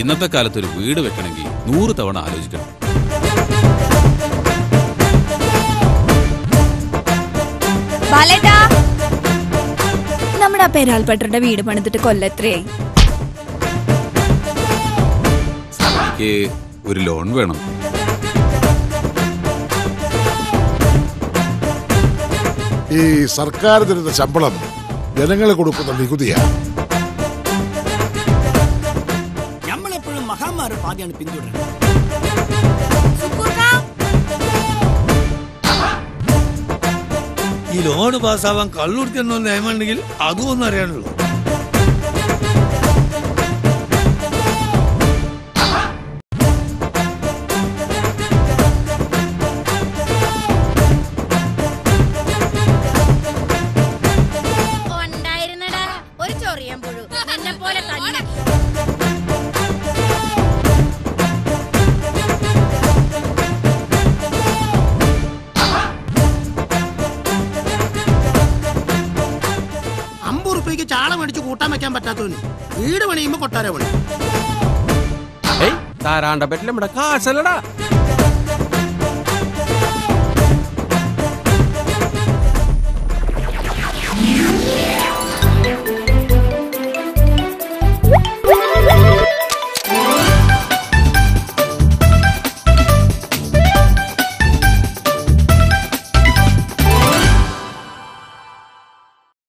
ഇന്നത്തെ കാലത്ത് ഒരു വീട് വെക്കണമെങ്കിൽ 100 തവണ ആലോചിക്കണം. നമ്മുടെ പേരാൽപ്പെട്ടവരുടെ വീട് പണിതിട്ട് കൊല്ലത്രയായി. എനിക്ക് ഒരു ലോൺ വേണം. ഈ സർക്കാർ തരുന്ന ശമ്പളം ജനങ്ങളെ കൊടുക്കുന്ന നികുതിയാ. നമ്മളെപ്പോഴും മഹാന്മാരുടെ പാതയാണ് പിന്തുടരുന്നത്. ഈ ലോണ് പാസ്സാവാൻ കള്ളുടിക്കണമെന്ന് നിയമമുണ്ടെങ്കിൽ അതും ഒന്നും അറിയാനുള്ളൂ. ചാളം അടിച്ച് കൂട്ടാൻ വെക്കാൻ പറ്റാത്തവന് വീട് പണിയുമ്പോ കൊട്ടാര പണി. താരാണ്ട പറ്റില്ല, നമ്മുടെ കാശല്ലടാ.